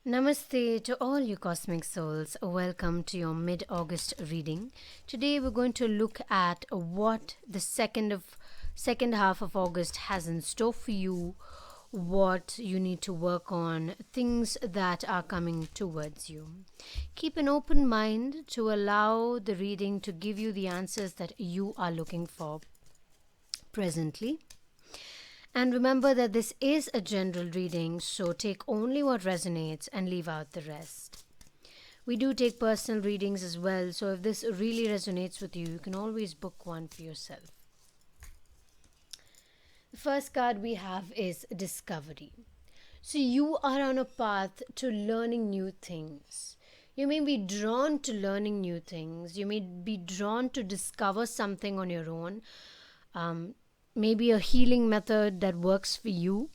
Namaste to all you cosmic souls. Welcome to your mid-August reading. Today we're going to look at what the second half of August has in store for you, what you need to work on, things that are coming towards you. Keep an open mind to allow the reading to give you the answers that you are looking for presently. And remember that this is a general reading, so take only what resonates and leave out the rest. We do take personal readings as well, so if this really resonates with you, you can always book one for yourself. The first card we have is Discovery. So you are on a path to learning new things. You may be drawn to learning new things. You may be drawn to discover something on your own. Maybe a healing method that works for you.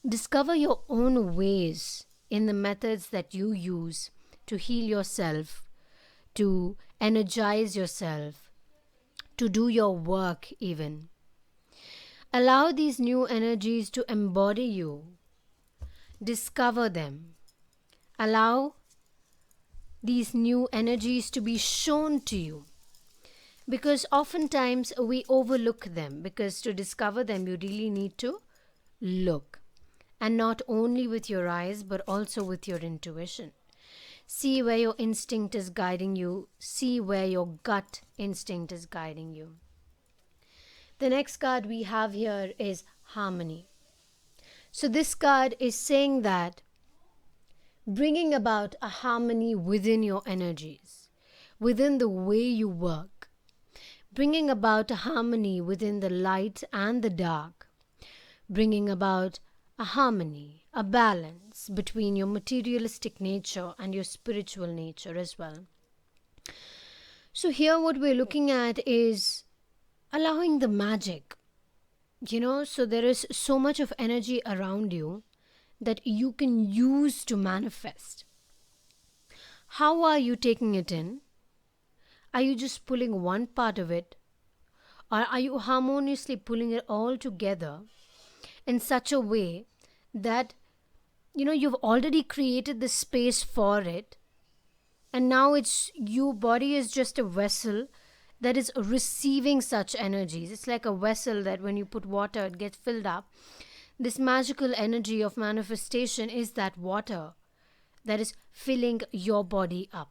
Discover your own ways in the methods that you use to heal yourself, to energize yourself, to do your work even. Allow these new energies to embody you. Discover them. Allow these new energies to be shown to you. Because oftentimes we overlook them, because to discover them you really need to look, and not only with your eyes but also with your intuition. See where your instinct is guiding you. See where your gut instinct is guiding you. The next card we have here is Harmony. So this card is saying that bringing about a harmony within your energies, within the way you work, bringing about a harmony within the light and the dark, bringing about a harmony, a balance between your materialistic nature and your spiritual nature as well. So here what we're looking at is allowing the magic, so there is so much of energy around you that you can use to manifest. How are you taking it in? Are you just pulling one part of it? Or are you harmoniously pulling it all together in such a way that, you've already created the space for it, and now your body is just a vessel that is receiving such energies. It's like a vessel that when you put water, it gets filled up. This magical energy of manifestation is that water that is filling your body up.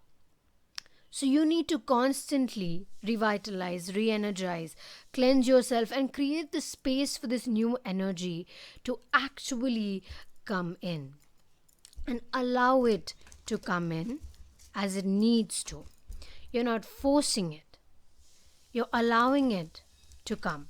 So you need to constantly revitalize, re-energize, cleanse yourself and create the space for this new energy to actually come in. And allow it to come in as it needs to. You're not forcing it. You're allowing it to come.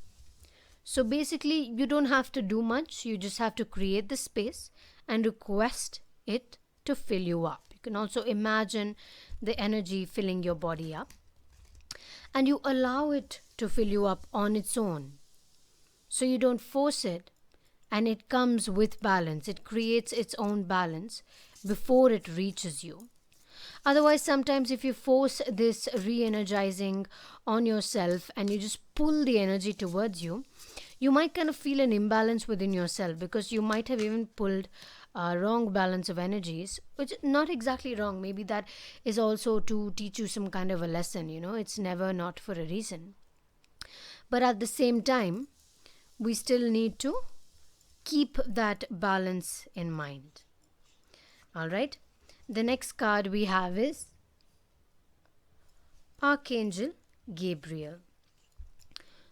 So basically, you don't have to do much. You just have to create the space and request it to fill you up. You can also imagine the energy filling your body up, and you allow it to fill you up on its own. So you don't force it, and it comes with balance. It creates its own balance before it reaches you. Otherwise, sometimes if you force this re-energizing on yourself and you just pull the energy towards you, you might kind of feel an imbalance within yourself, because you might have even pulled a wrong balance of energies, which is not exactly wrong. Maybe that is also to teach you some kind of a lesson. It's never not for a reason. But at the same time, we still need to keep that balance in mind. All right. The next card we have is Archangel Gabriel.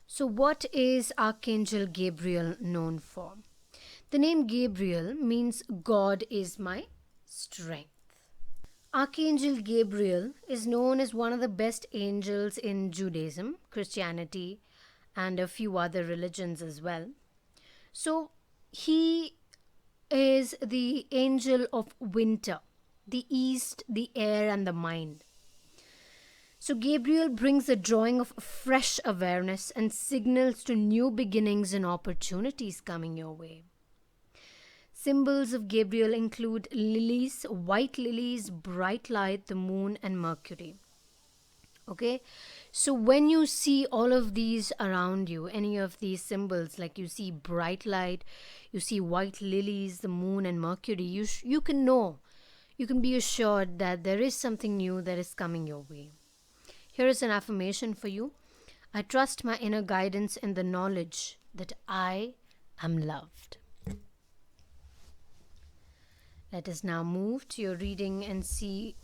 So what is Archangel Gabriel known for? The name Gabriel means God is my strength. Archangel Gabriel is known as one of the best angels in Judaism, Christianity, and a few other religions as well. So he is the angel of winter, the east, the air, and the mind. So Gabriel brings a drawing of fresh awareness and signals to new beginnings and opportunities coming your way. Symbols of Gabriel include lilies, white lilies, bright light, the moon, and Mercury. Okay, so when you see all of these around you, any of these symbols, like you see bright light, you see white lilies, the moon, and Mercury, you can know you can be assured that there is something new that is coming your way. Here is an affirmation for you. I trust my inner guidance in the knowledge that I am loved. Let us now move to your reading and see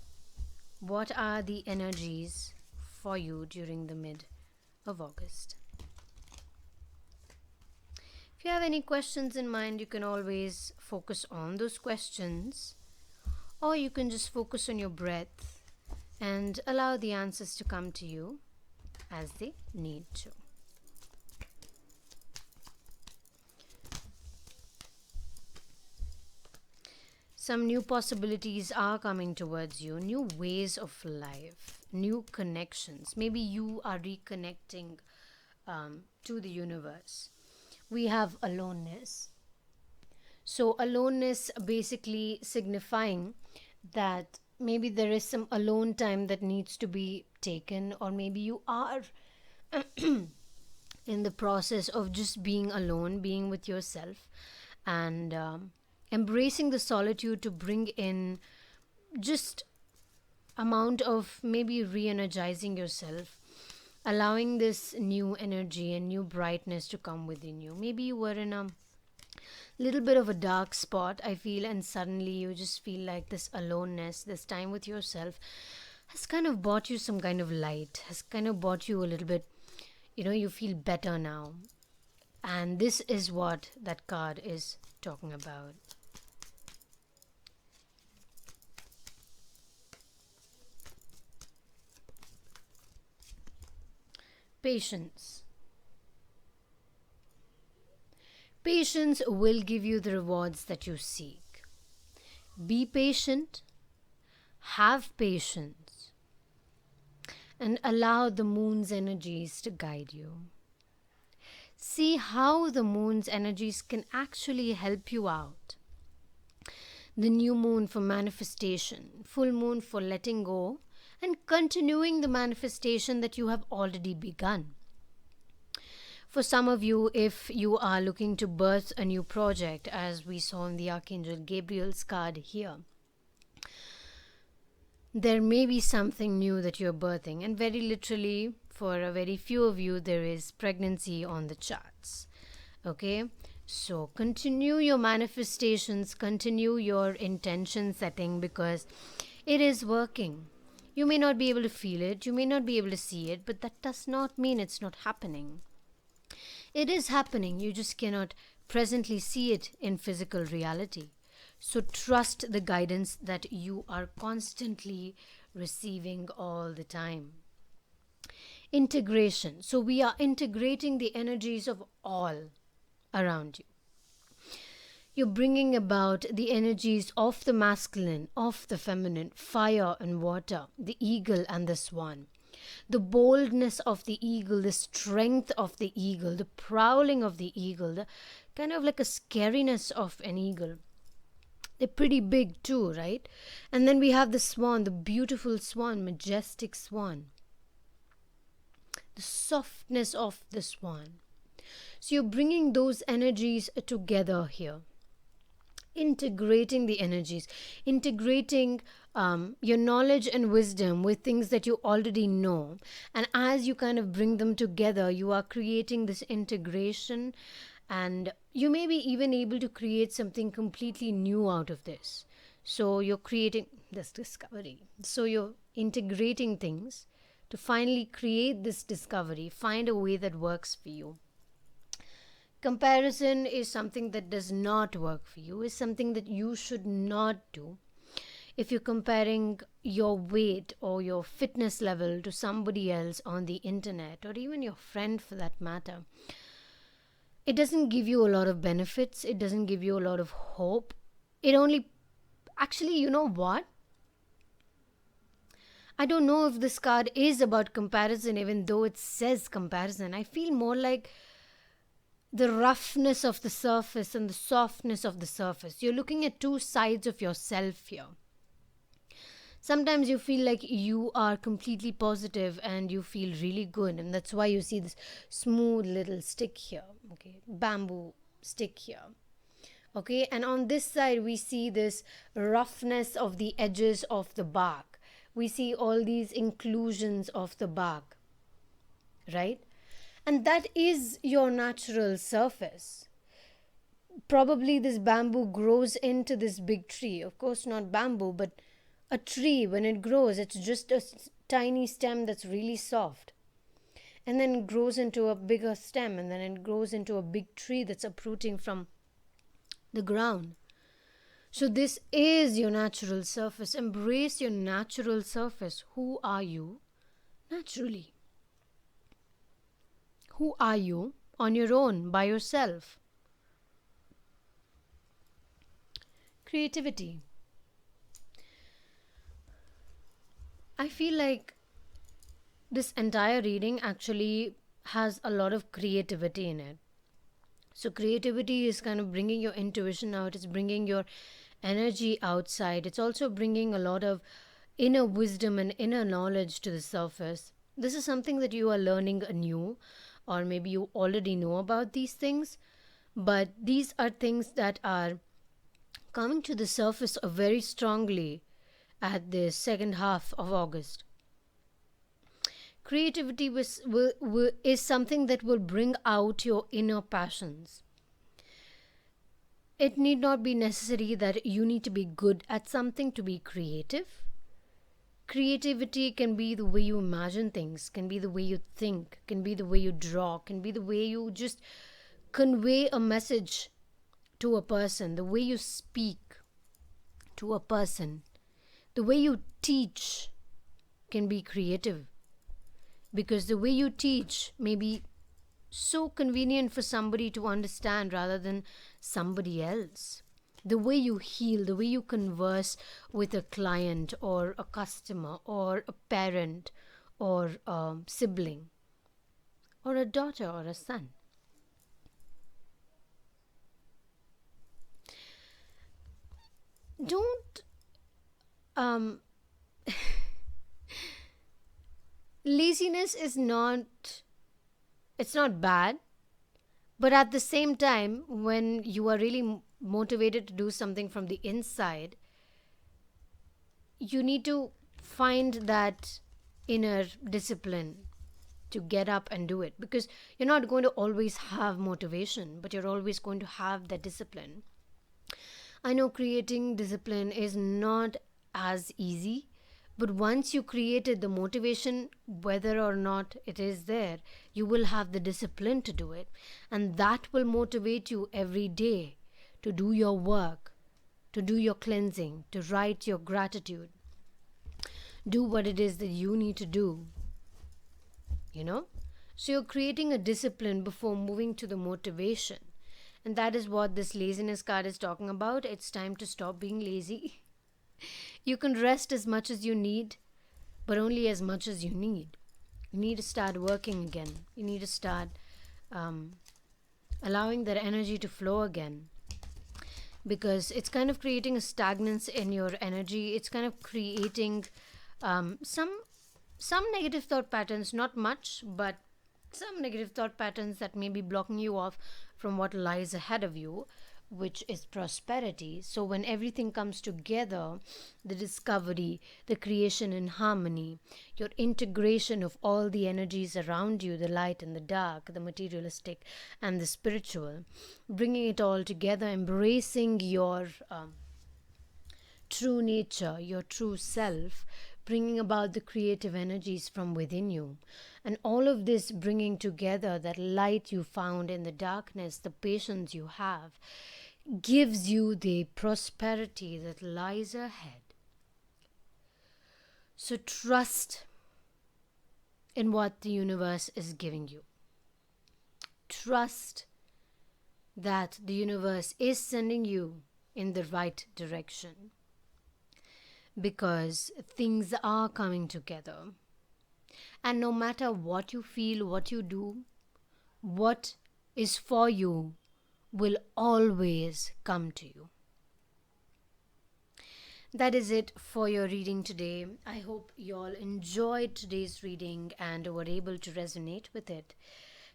what are the energies for you during the mid of August. If you have any questions in mind, you can always focus on those questions, or you can just focus on your breath and allow the answers to come to you as they need to. Some new possibilities are coming towards you, new ways of life, new connections. Maybe you are reconnecting to the universe. We have aloneness. So, aloneness basically signifying that maybe there is some alone time that needs to be taken, or maybe you are in the process of just being alone, being with yourself, and embracing the solitude to bring in just amount of maybe re-energizing yourself, allowing this new energy and new brightness to come within you. Maybe you were in a little bit of a dark spot, I feel, and suddenly you just feel like this aloneness, this time with yourself has kind of brought you some kind of light, has kind of brought you a little bit, you feel better now. And this is what that card is talking about. Patience. Patience will give you the rewards that you seek. Be patient, have patience, and allow the moon's energies to guide you. See how the moon's energies can actually help you out. The new moon for manifestation, full moon for letting go, and continuing the manifestation that you have already begun. For some of you, if you are looking to birth a new project, as we saw in the Archangel Gabriel's card here, there may be something new that you're birthing, and very literally, for a very few of you, there is pregnancy on the charts. Okay, so continue your manifestations, continue your intention setting, because it is working. You may not be able to feel it, you may not be able to see it, but that does not mean it's not happening. It is happening, you just cannot presently see it in physical reality. So trust the guidance that you are constantly receiving all the time. Integration. So we are integrating the energies of all around you. You're bringing about the energies of the masculine, of the feminine, fire and water, the eagle and the swan. The boldness of the eagle, the strength of the eagle, the prowling of the eagle, the kind of like a scariness of an eagle. They're pretty big too, right? And then we have the swan, the beautiful swan, majestic swan. The softness of the swan. So you're bringing those energies together here. Integrating the energies, integrating your knowledge and wisdom with things that you already know. And as you kind of bring them together, you are creating this integration, and you may be even able to create something completely new out of this. So you're creating this discovery. So you're integrating things to finally create this discovery, find a way that works for you. Comparison is something that does not work for you, is something that you should not do. If you're comparing your weight or your fitness level to somebody else on the internet, or even your friend for that matter, it doesn't give you a lot of benefits. It doesn't give you a lot of hope. It only, actually, you know what? I don't know if this card is about comparison, even though it says comparison. I feel more like the roughness of the surface and the softness of the surface. You're looking at two sides of yourself here. Sometimes you feel like you are completely positive and you feel really good, and that's why you see this smooth little stick here, okay, bamboo stick here, Okay, and on this side we see this roughness of the edges of the bark. We see all these inclusions of the bark, right? And that is your natural surface. Probably this bamboo grows into this big tree. Of course, not bamboo, but a tree, when it grows, it's just a tiny stem that's really soft. And then it grows into a bigger stem, and then it grows into a big tree that's uprooting from the ground. So, this is your natural surface. Embrace your natural surface. Who are you naturally? Who are you on your own, by yourself? Creativity. I feel like this entire reading actually has a lot of creativity in it. So, creativity is kind of bringing your intuition out, it's bringing your energy outside, it's also bringing a lot of inner wisdom and inner knowledge to the surface. This is something that you are learning anew, or maybe you already know about these things, but these are things that are coming to the surface very strongly at the second half of August. Creativity is something that will bring out your inner passions. It need not be necessary that you need to be good at something to be creative. Creativity can be the way you imagine things, can be the way you think, can be the way you draw, can be the way you just convey a message to a person, the way you speak to a person, the way you teach can be creative. Because the way you teach may be so convenient for somebody to understand rather than somebody else. The way you heal, the way you converse with a client or a customer or a parent or a sibling or a daughter or a son. Don't laziness is not, it's not bad, but at the same time, when you are really motivated to do something from the inside, you need to find that inner discipline to get up and do it, because you're not going to always have motivation, but you're always going to have that discipline. I know creating discipline is not as easy, but once you created the motivation, whether or not it is there, you will have the discipline to do it. And that will motivate you every day to do your work, to do your cleansing, to write your gratitude, do what it is that you need to do, you know? So you're creating a discipline before moving to the motivation. And that is what this laziness card is talking about. It's time to stop being lazy. You can rest as much as you need, but only as much as you need. You need to start working again. You need to start allowing that energy to flow again, because it's kind of creating a stagnance in your energy. It's kind of creating some negative thought patterns, not much, but some negative thought patterns that may be blocking you off from what lies ahead of you, which is prosperity. So, when everything comes together, the discovery, the creation in harmony, your integration of all the energies around you, the light and the dark, the materialistic and the spiritual, bringing it all together, embracing your true nature, your true self, bringing about the creative energies from within you. And all of this bringing together that light you found in the darkness, the patience you have, gives you the prosperity that lies ahead. So trust in what the universe is giving you. Trust that the universe is sending you in the right direction, because things are coming together. And no matter what you feel, what you do, what is for you will always come to you. That is it for your reading today. I hope you all enjoyed today's reading and were able to resonate with it.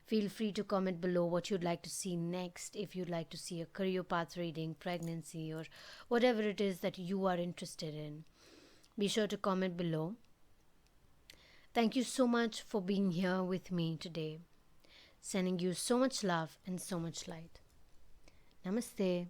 Feel free to comment below what you'd like to see next, if you'd like to see a career path reading, pregnancy, or whatever it is that you are interested in. Be sure to comment below. Thank you so much for being here with me today. Sending you so much love and so much light. Namaste.